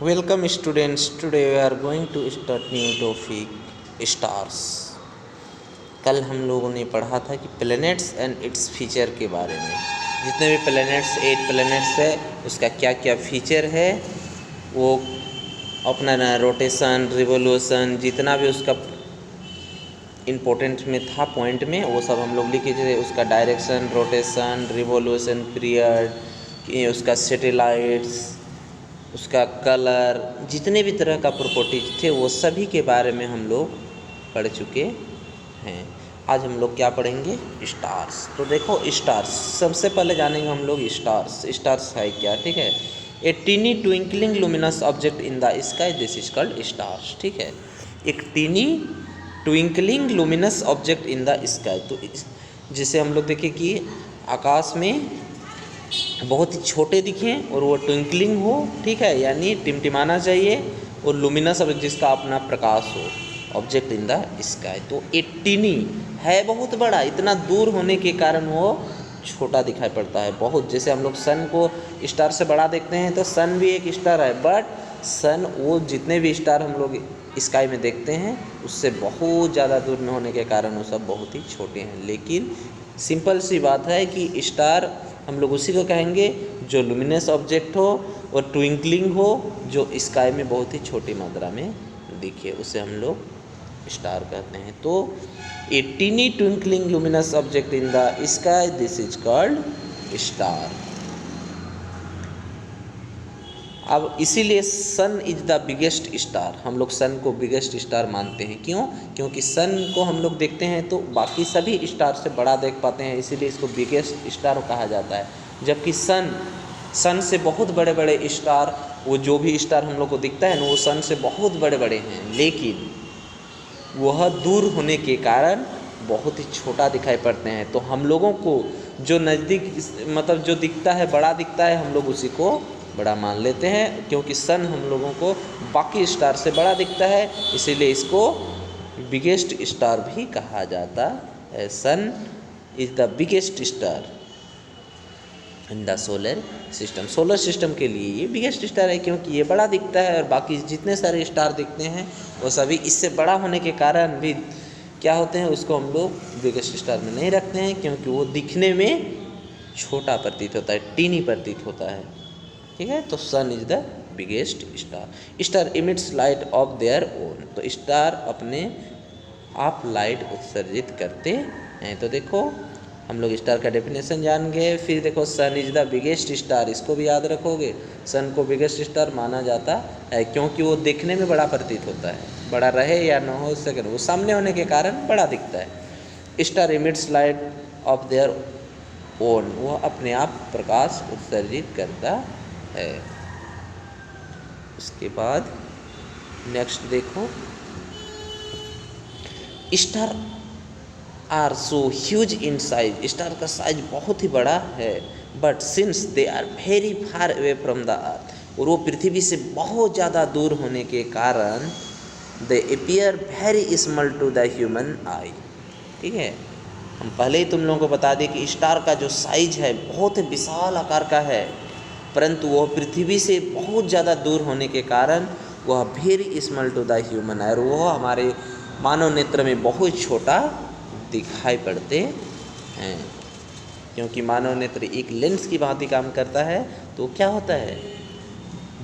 Welcome students. Today we are going to start new topic stars. कल हम लोगों ने पढ़ा था कि प्लैनेट्स एंड इट्स फीचर के बारे में। जितने भी प्लैनेट्स 8 प्लैनेट्स है उसका क्या क्या फीचर है, वो अपना रोटेशन रिवोल्यूशन जितना भी उसका इम्पोर्टेंट में था पॉइंट में वो सब हम लोग लिखे थे। उसका डायरेक्शन, रोटेशन, रिवोल्यूशन पीरियड, उसका सैटेलाइट्स, उसका कलर, जितने भी तरह का प्रॉपर्टीज थे वो सभी के बारे में हम लोग पढ़ चुके हैं। आज हम लोग क्या पढ़ेंगे? स्टार्स। तो देखो स्टार्स सबसे पहले जानेंगे हम लोग स्टार्स। स्टार्स है क्या? ठीक है, a tiny twinkling luminous object in the sky, this is called stars. ठीक है, एक tiny twinkling luminous object in the sky, तो जिसे हम लोग देखें कि आकाश में बहुत ही छोटे दिखें और वो ट्विंकलिंग हो, ठीक है, यानी टिमटिमाना चाहिए, और लुमिनस ऑब्जेक्ट जिसका अपना प्रकाश हो, ऑब्जेक्ट इन द स्काई। तो ए टीनी है बहुत बड़ा, इतना दूर होने के कारण वो छोटा दिखाई पड़ता है बहुत। जैसे हम लोग सन को स्टार से बड़ा देखते हैं तो सन भी एक स्टार है, बट सन वो जितने भी स्टार हम लोग स्काई में देखते हैं उससे बहुत ज़्यादा दूर में होने के कारण वो सब बहुत ही छोटे हैं। लेकिन सिंपल सी बात है कि स्टार हम लोग उसी को कहेंगे जो लुमिनस ऑब्जेक्ट हो और ट्विंकलिंग हो, जो स्काई में बहुत ही छोटी मात्रा में दिखे, उसे हम लोग स्टार कहते हैं। तो a tiny twinkling luminous object in the sky, this is called star. अब इसीलिए sun is the biggest star, हम लोग सन को बिगेस्ट स्टार मानते हैं। क्यों? क्योंकि सन को हम लोग देखते हैं तो बाकी सभी स्टार से बड़ा देख पाते हैं, इसीलिए इसको बिगेस्ट स्टार कहा जाता है। जबकि सन से बहुत बड़े बड़े स्टार, वो जो भी स्टार हम लोग को दिखता है ना, वो सन से बहुत बड़े बड़े हैं, लेकिन वह दूर होने के कारण बहुत ही छोटा दिखाई पड़ते हैं। तो हम लोगों को जो नज़दीक मतलब जो दिखता है, बड़ा दिखता है, हम लोग उसी को बड़ा मान लेते हैं, क्योंकि सन हम लोगों को बाकी स्टार से बड़ा दिखता है, इसीलिए इसको बिगेस्ट स्टार भी कहा जाता है। Sun is the biggest star in the solar system. Solar system के लिए ये बिगेस्ट स्टार है, क्योंकि ये बड़ा दिखता है, और बाकी जितने सारे स्टार दिखते हैं वो सभी इससे बड़ा होने के कारण भी क्या होते हैं, उसको हम लोग बिगेस्ट स्टार में नहीं रखते हैं, क्योंकि वो दिखने में छोटा प्रतीत होता है, टीनी प्रतीत होता है। ठीक है, तो sun is the biggest star. Star emits light of their own, तो स्टार अपने आप लाइट उत्सर्जित करते हैं। तो देखो हम लोग स्टार का डेफिनेशन जान गए। फिर देखो सन इज द बिगेस्ट स्टार, इसको भी याद रखोगे। सन को बिगेस्ट स्टार माना जाता है क्योंकि वो देखने में बड़ा प्रतीत होता है, बड़ा रहे या न हो सके, वो सामने होने के कारण बड़ा दिखता है। Star emits light of their own, वो अपने आप प्रकाश उत्सर्जित करता है। उसके बाद नेक्स्ट देखो, star are so huge in size, star का साइज बहुत ही बड़ा है, but since they are very far away from the earth, और वो पृथ्वी से बहुत ज़्यादा दूर होने के कारण they appear very small to the human eye. ठीक है, हम पहले ही तुम लोगों को बता दें कि स्टार का जो साइज है बहुत ही विशाल आकार का है, परंतु वह पृथ्वी से बहुत ज़्यादा दूर होने के कारण वह very small to the human eye, और वह हमारे मानव नेत्र में बहुत छोटा दिखाई पड़ते हैं। क्योंकि मानव नेत्र एक लेंस की भांति काम करता है, तो क्या होता है,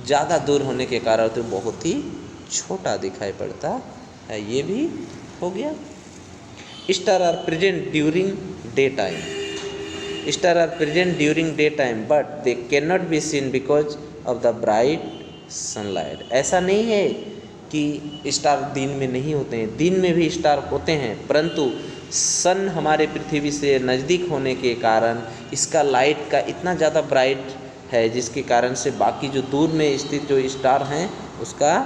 ज़्यादा दूर होने के कारण तो बहुत ही छोटा दिखाई पड़ता है। ये भी हो गया। Star are present during day time, star are present during day time but they can not be seen because of the bright sunlight. ऐसा नहीं है कि स्टार दिन में नहीं होते हैं, दिन में भी स्टार होते हैं, परंतु सन हमारे पृथ्वी से नज़दीक होने के कारण इसका लाइट का इतना ज़्यादा ब्राइट है, जिसके कारण से बाकी जो दूर में स्थित जो स्टार हैं उसका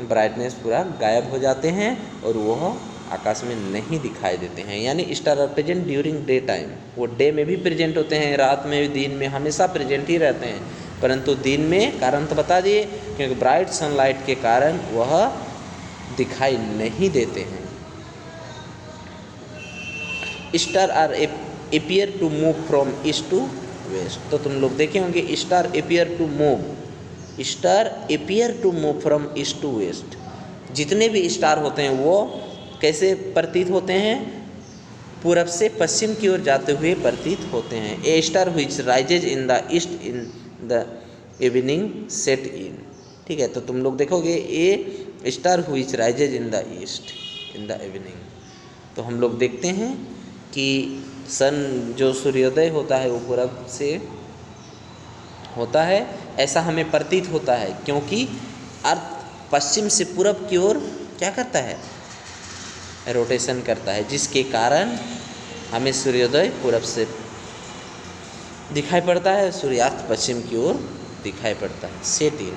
ब्राइटनेस पूरा गायब हो जाते हैं और वह आकाश में नहीं दिखाई देते हैं। यानी star are present during day time, वो डे में भी प्रेजेंट होते हैं, रात में भी, दिन में, हमेशा प्रेजेंट ही रहते हैं, परंतु दिन में कारण तो बता दिए, क्योंकि ब्राइट सनलाइट के कारण वह दिखाई नहीं देते हैं। Star are appear to move from east to west, तो तुम लोग देखे होंगे star appear to move star appear to move from east to west. जितने भी स्टार होते हैं वो कैसे प्रतीत होते हैं? पूरब से पश्चिम की ओर जाते हुए प्रतीत होते हैं। A star which rises in the east in the evening set in. ठीक है, तो तुम लोग देखोगे a star which rises in the east in the evening. तो हम लोग देखते हैं कि सन जो सूर्योदय होता है वो पूरब से होता है, ऐसा हमें प्रतीत होता है, क्योंकि अर्थ पश्चिम से पूरब की ओर क्या करता है? रोटेशन करता है, जिसके कारण हमें सूर्योदय पूरब से दिखाई पड़ता है, सूर्यास्त पश्चिम की ओर दिखाई पड़ता है। Set in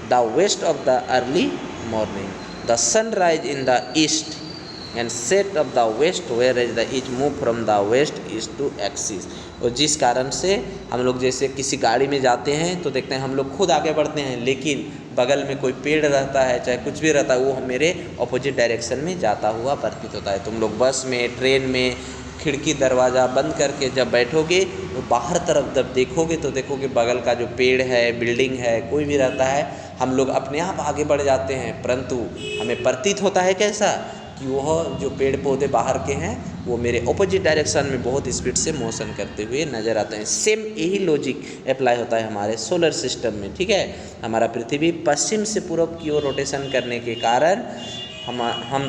the west of the early morning, the sun rise in the east and set of the west where is the is move from the west east to axis. और जिस कारण से हम लोग जैसे किसी गाड़ी में जाते हैं तो देखते हैं हम लोग खुद आगे बढ़ते हैं, लेकिन बगल में कोई पेड़ रहता है, चाहे कुछ भी रहता है, वो मेरे ऑपोजिट डायरेक्शन में जाता हुआ प्रतीत होता है। तुम लोग बस में, ट्रेन में खिड़की दरवाज़ा बंद करके जब बैठोगे तो बाहर तरफ जब देखोगे तो देखोगे बगल का जो पेड़ है, बिल्डिंग है, कोई भी रहता है, हम लोग अपने आप आगे बढ़ जाते हैं, परंतु हमें प्रतीत होता है कैसा कि वह जो पेड़ पौधे बाहर के हैं वो मेरे ऑपोजिट डायरेक्शन में बहुत स्पीड से मोशन करते हुए नज़र आते हैं। सेम यही लॉजिक अप्लाई होता है हमारे सोलर सिस्टम में। ठीक है, हमारा पृथ्वी पश्चिम से पूरब की ओर रोटेशन करने के कारण हम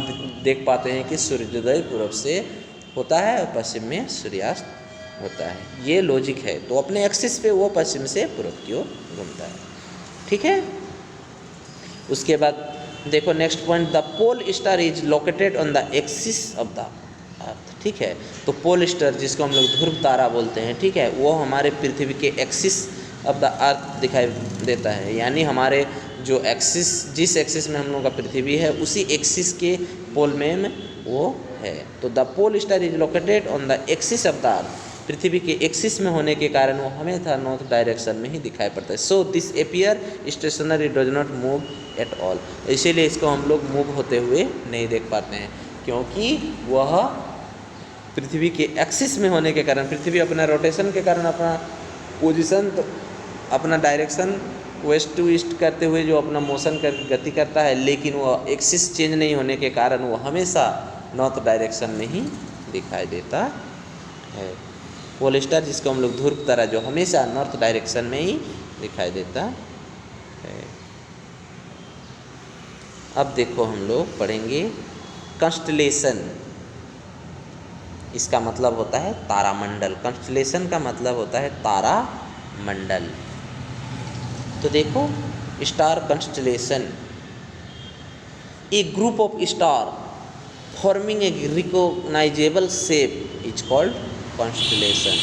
देख पाते हैं कि सूर्योदय पूरब से होता है और पश्चिम में सूर्यास्त होता है। ये लॉजिक है। तो अपने एक्सिस पे वो पश्चिम से पूरब की ओर घूमता है। ठीक है, उसके बाद देखो next point, the pole star is located on the axis of the earth. ठीक है, तो पोल स्टार जिसको हम लोग ध्रुव तारा बोलते हैं, ठीक है, वो हमारे पृथ्वी के एक्सिस ऑफ द अर्थ दिखाई देता है, यानी हमारे जो एक्सिस, जिस एक्सिस में हम लोग का पृथ्वी है उसी एक्सिस के पोल में वो है। तो the pole star is located on the axis of the earth, पृथ्वी के एक्सिस में होने के कारण वो हमेशा नॉर्थ डायरेक्शन में ही दिखाई पड़ता है। So this appear stationary, does not move at all. इसीलिए इसको हम लोग मूव होते हुए नहीं देख पाते हैं, क्योंकि वह पृथ्वी के एक्सिस में होने के कारण, पृथ्वी अपना रोटेशन के कारण अपना पोजीशन, अपना डायरेक्शन वेस्ट टू ईस्ट करते हुए जो अपना मोशन कर गति करता है, लेकिन वह एक्सिस चेंज नहीं होने के कारण वो हमेशा नॉर्थ डायरेक्शन में ही दिखाई देता है। पोल स्टार जिसको हम लोग ध्रुव तारा, जो हमेशा नॉर्थ डायरेक्शन में ही दिखाई देता है। अब देखो हम लोग पढ़ेंगे कंस्टलेशन। इसका मतलब होता है तारामंडल। कंस्टलेशन का मतलब होता है तारामंडल। तो देखो star constellation, A group of star forming a recognisable shape is called constellation.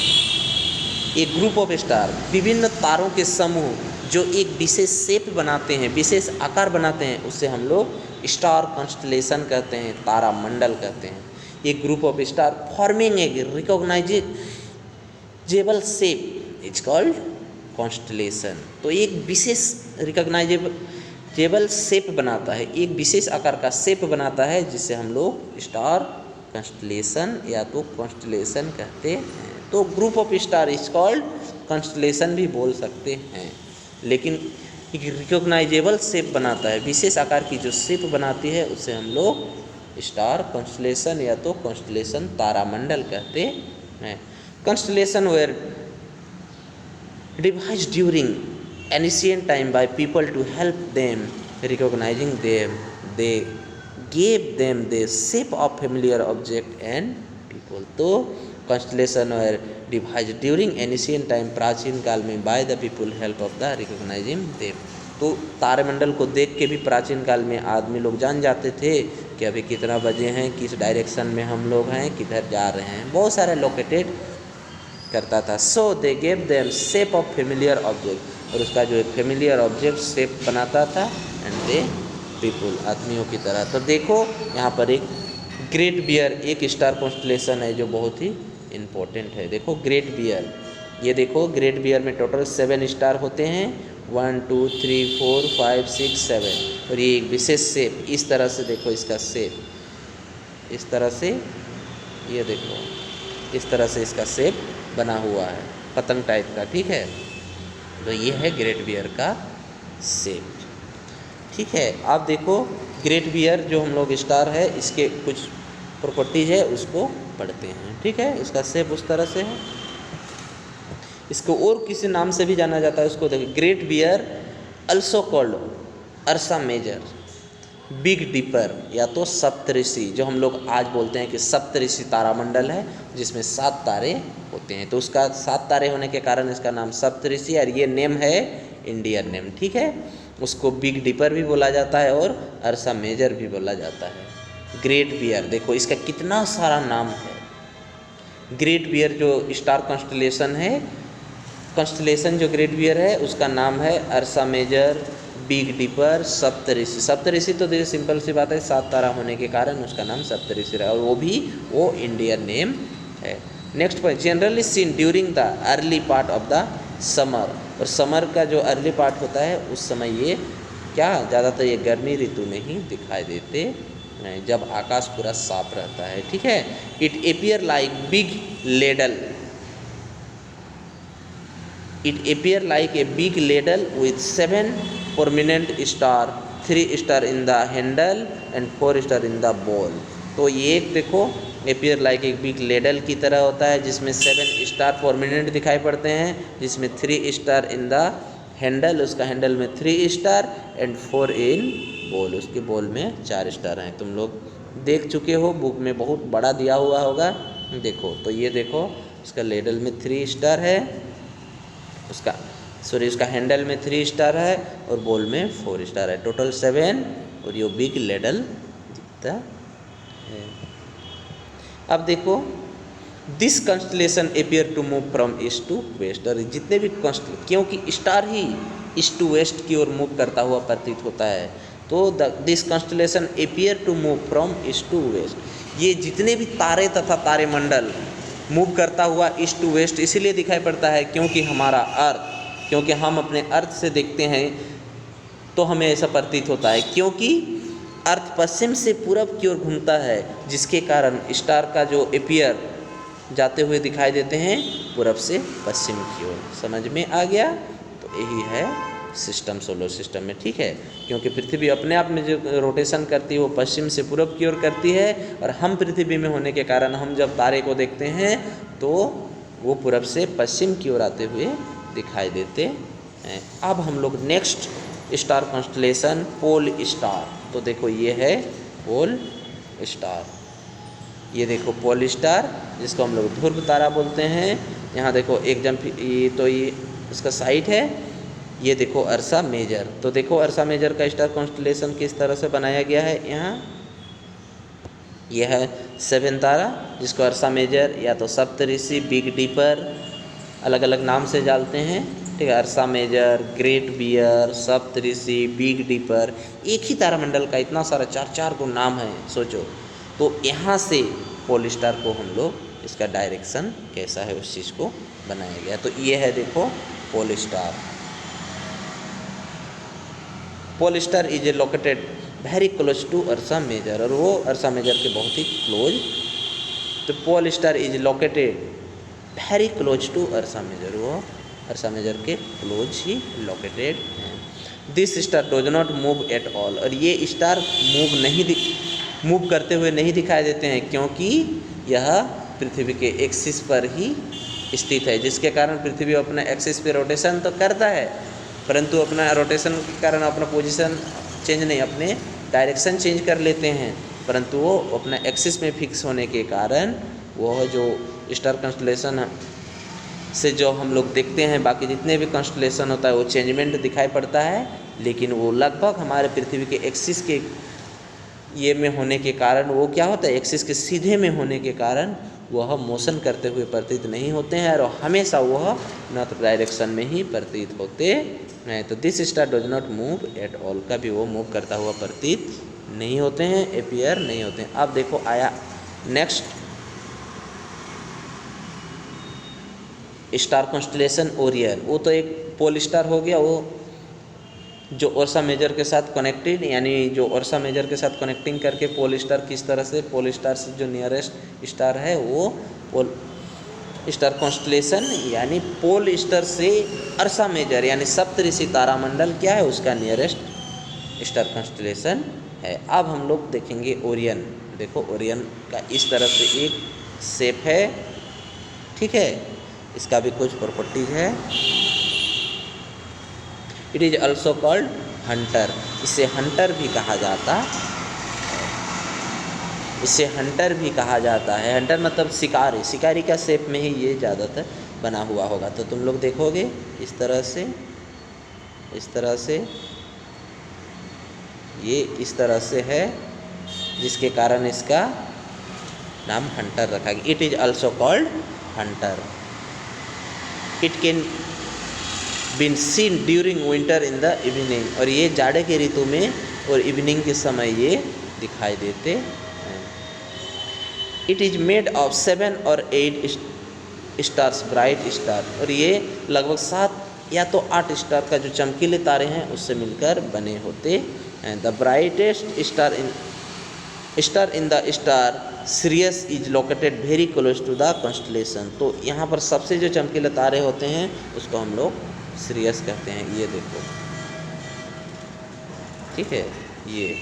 एक ग्रुप ऑफ स्टार, विभिन्न तारों के समूह जो एक विशेष शेप बनाते हैं, विशेष आकार बनाते हैं, उससे हम लोग स्टार कॉन्स्टलेशन कहते हैं, तारामंडल कहते हैं। एक group of star forming a recognisable shape is called constellation. तो एक विशेष रिकॉग्नाइजेबल शेप बनाता है, एक विशेष आकार का शेप बनाता है, जिससे हम लोग स्टार कंस्टलेशन या तो कॉन्स्टलेशन कहते हैं। तो group of star is called constellation भी बोल सकते हैं, लेकिन एक रिकॉग्नाइजेबल शेप बनाता है, विशेष आकार की जो शेप बनाती है, उसे हम लोग स्टार कॉन्स्टलेशन या तो कॉन्स्टलेशन तारामंडल कहते हैं। Constellation were devised during ancient time by people to help them recognizing them. They gave them the shape of familiar object and people. तो constellation were devised during ancient time, प्राचीन काल में, by the people help of the recognizing them. तो तारामंडल को देख के भी प्राचीन काल में आदमी लोग जान जाते थे कि अभी कितना बजे हैं, किस डायरेक्शन में हम लोग हैं, किधर जा रहे हैं, बहुत सारे लोकेटेड करता था। So they gave them shape of familiar object, और उसका जो एक फेमिलियर ऑब्जेक्ट शेप बनाता था, एंड दे पीपुल, आदमियों की तरह। तो देखो यहाँ पर एक ग्रेट बियर, एक स्टार कॉन्स्टलेशन है जो बहुत ही इम्पोर्टेंट है। देखो ग्रेट बियर, ये देखो ग्रेट बियर में टोटल 7 स्टार होते हैं, 1 2 3 4 5 6 7, और ये एक विशेष शेप, इस तरह से देखो इसका शेप, इस तरह से, ये देखो इस तरह से इसका शेप बना हुआ है, पतंग टाइप का। ठीक है, तो ये है ग्रेट बियर का शेप। ठीक है, आप देखो ग्रेट बियर जो हम लोग स्टार है, इसके कुछ प्रॉपर्टीज है उसको पढ़ते हैं। ठीक है, इसका शेप उस तरह से है। इसको और किसी नाम से भी जाना जाता है, उसको देखिए Great Bear also called Ursa Major, Big Dipper या तो सप्तऋषि, जो हम लोग आज बोलते हैं कि सप्तऋषि तारामंडल है जिसमें 7 तारे होते हैं, तो उसका 7 तारे होने के कारण इसका नाम सप्तऋषि, और ये नेम है इंडियन नेम। ठीक है, उसको बिग डिपर भी बोला जाता है और अर्सा मेजर भी बोला जाता है। ग्रेट बियर देखो इसका कितना सारा नाम है। ग्रेट बियर जो स्टार कॉन्स्टलेशन है, कॉन्स्टलेशन जो ग्रेट बियर है उसका नाम है अर्सा मेजर, बिग डिपर, सप्तऋषि। सप्तऋषि तो देखिए सिंपल सी बात है, 7 तारा होने के कारण उसका नाम सप्तऋषि रहा, और वो इंडियन नेम है। Next point, generally seen during the early part of the summer, और समर का जो अर्ली पार्ट होता है उस समय ये क्या ज़्यादातर ये गर्मी ऋतु में ही दिखाई देते हैं, जब आकाश पूरा साफ रहता है। ठीक है, it appear like big ladle, it appear like a big ladle with 7 prominent star, 3 star in the handle and 4 star in the ball. तो ये देखो एपियर लाइक एक बिग लेडल की तरह होता है जिसमें 7 स्टार प्रोमिनेंट दिखाई पड़ते हैं, जिसमें 3 स्टार इन द हैंडल, उसका हैंडल में 3 स्टार एंड 4 इन बॉल, उसके बॉल में 4 स्टार हैं। तुम लोग देख चुके हो, बुक में बहुत बड़ा दिया हुआ होगा, देखो। तो ये देखो उसका लेडल में 3 स्टार है, उसका हैंडल में 3 स्टार है और बॉल में 4 स्टार है, टोटल 7, और ये बिग लेडल दिखता है। अब देखो this constellation appear to move from east to west, और जितने भी क्योंकि स्टार ही ईस्ट टू वेस्ट की ओर मूव करता हुआ प्रतीत होता है, तो this constellation appear to move from east to west, ये जितने भी तारे तथा तारे मंडल मूव करता हुआ ईस्ट टू वेस्ट इसीलिए दिखाई पड़ता है क्योंकि हमारा अर्थ, क्योंकि हम अपने अर्थ से देखते हैं तो हमें ऐसा प्रतीत होता है, क्योंकि अर्थ पश्चिम से पूरब की ओर घूमता है, जिसके कारण स्टार का जो एपियर जाते हुए दिखाई देते हैं पूरब से पश्चिम की ओर। समझ में आ गया? तो यही है सिस्टम, सोलर सिस्टम में। ठीक है, क्योंकि पृथ्वी अपने आप में जो रोटेशन करती है वो पश्चिम से पूरब की ओर करती है, और हम पृथ्वी में होने के कारण हम जब तारे को देखते हैं तो वो पूरब से पश्चिम की ओर आते हुए दिखाई देते हैं। अब हम लोग next star constellation pole star, तो देखो ये है पोल स्टार, ये देखो पोल स्टार जिसको हम लोग ध्रुव तारा बोलते हैं। यहाँ देखो एक जंप, ये इसका साइट है, ये देखो अर्सा मेजर। तो देखो अर्सा मेजर का स्टार कॉन्स्टलेशन किस तरह से बनाया गया है। यहाँ यह है 7 तारा जिसको अर्सा मेजर या तो सप्तऋषि, बिग डिपर, अलग अलग नाम से जानते हैं। ठीक है, अर्सा मेजर, ग्रेट बियर, सप्तऋषि, बिग डिपर, एक ही तारामंडल का इतना सारा 4-4 को नाम है, सोचो। तो यहाँ से पोल स्टार को हम लोग इसका डायरेक्शन कैसा है उस चीज़ को बनाया गया। तो ये है देखो pole star. Pole star is a located very close to Ursa Major, और वो अर्सा मेजर के बहुत ही क्लोज। तो pole star is located very close to Ursa Major, वो अर्सा मेजर के क्लोज ही लोकेटेड हैं। This star does not move at all, और ये स्टार मूव करते हुए नहीं दिखाई देते हैं क्योंकि यह पृथ्वी के एक्सिस पर ही स्थित है, जिसके कारण पृथ्वी अपना एक्सिस पे रोटेशन तो करता है, परंतु अपना रोटेशन के कारण अपना पोजीशन चेंज नहीं, अपने डायरेक्शन चेंज कर लेते हैं, परंतु वो अपना एक्सिस में फिक्स होने के कारण वह जो स्टार कॉन्स्टलेशन से जो हम लोग देखते हैं, बाकी जितने भी कॉन्स्टलेशन होता है वो चेंजमेंट दिखाई पड़ता है, लेकिन वो लगभग हमारे पृथ्वी के एक्सिस के ये में होने के कारण वो क्या होता है, एक्सिस के सीधे में होने के कारण वह मोशन करते हुए प्रतीत नहीं होते हैं, और हमेशा वह नॉर्थ डायरेक्शन में ही प्रतीत होते हैं। तो this star does not move at all, कभी वो मूव करता हुआ प्रतीत नहीं होते हैं, एपियर नहीं होते हैं। अब देखो आया नेक्स्ट स्टार कॉन्स्टलेशन ओरियन, वो तो एक पोल स्टार हो गया, वो जो ओर्सा मेजर के साथ कनेक्टेड, यानी जो ओर्सा मेजर के साथ कनेक्टिंग करके पोल स्टार किस तरह से, पोल स्टार से जो नियरेस्ट स्टार है वो स्टार कॉन्स्टलेशन यानी पोल स्टार से अर्सा मेजर यानी सप्तऋषि तारामंडल क्या है उसका नियरेस्ट स्टार कॉन्स्टलेशन है। अब हम लोग देखेंगे ओरियन। देखो ओरियन का इस तरह से एक शेप है, ठीक है, इसका भी कुछ प्रॉपर्टीज है। It is also called Hunter, इसे हंटर भी कहा जाता, इसे हंटर भी कहा जाता है। हंटर मतलब शिकारी, शिकारी का शेप में ही ये ज़्यादातर बना हुआ होगा। तो तुम लोग देखोगे इस तरह से, इस तरह से, ये इस तरह से है, जिसके कारण इसका नाम हंटर रखा गया। It is also called hunter. It can been seen during winter in the evening, और ये जाड़े के ऋतु में और इवनिंग के समय ये दिखाई देते हैं। इट इज मेड ऑफ 7 और 8 स्टार्स, ब्राइट स्टार, और ये लगभग 7 या तो 8 स्टार का जो चमकीले तारे हैं उससे मिलकर बने होते हैं। The brightest star in the star Sirius is located very close to the constellation. तो यहाँ पर सबसे जो चमकीले तारे होते हैं उसको हम लोग सीरियस कहते हैं। ये देखो, ठीक है, ये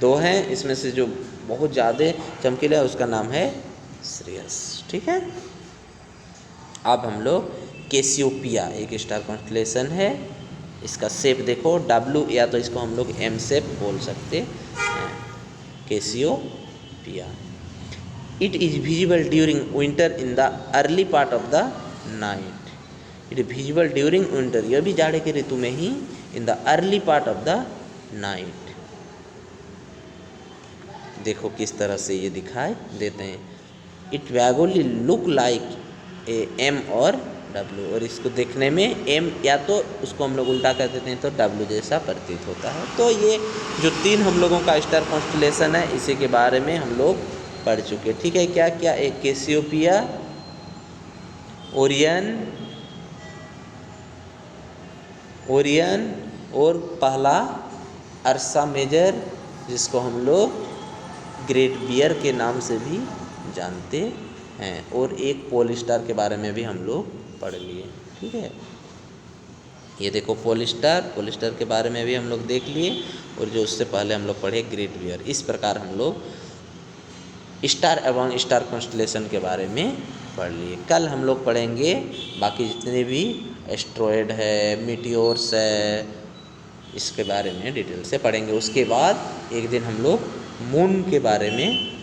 2 हैं, इसमें से जो बहुत ज़्यादा चमकीला है उसका नाम है सीरियस, ठीक है। अब हम लोग कैसियोपिया, एक स्टार कॉन्स्टलेशन है, इसका शेप देखो W, या तो इसको हम लोग M शेप बोल सकते हैं, Cassiopeia. It is visible during winter in the early part of the night. It is visible during winter, यह भी जाड़े के ऋतु में ही, in the early part of the night. देखो किस तरह से ये दिखाई देते हैं। It vaguely look like a M और W, और इसको देखने में M या तो उसको हम लोग उल्टा कर देते हैं तो W जैसा प्रतीत होता है। तो ये जो 3 हम लोगों का स्टार कॉन्स्टलेशन है इसी के बारे में हम लोग पढ़ चुके, ठीक है। क्या क्या? एक कैसियोपिया, ओरियन और पहला अर्सा मेजर जिसको हम लोग ग्रेट बियर के नाम से भी जानते हैं, और एक पोल स्टार के बारे में भी हम लोग पढ़ लिए, ठीक है। ये देखो पोल स्टार के बारे में भी हम लोग देख लिए, और जो उससे पहले हम लोग पढ़े ग्रेट बियर। इस प्रकार हम लोग स्टार एवं स्टार कॉन्स्टलेशन के बारे में पढ़ लिए। कल हम लोग पढ़ेंगे बाकी जितने भी एस्ट्रॉयड है, मीटियोर्स है, इसके बारे में डिटेल से पढ़ेंगे। उसके बाद एक दिन हम लोग मून के बारे में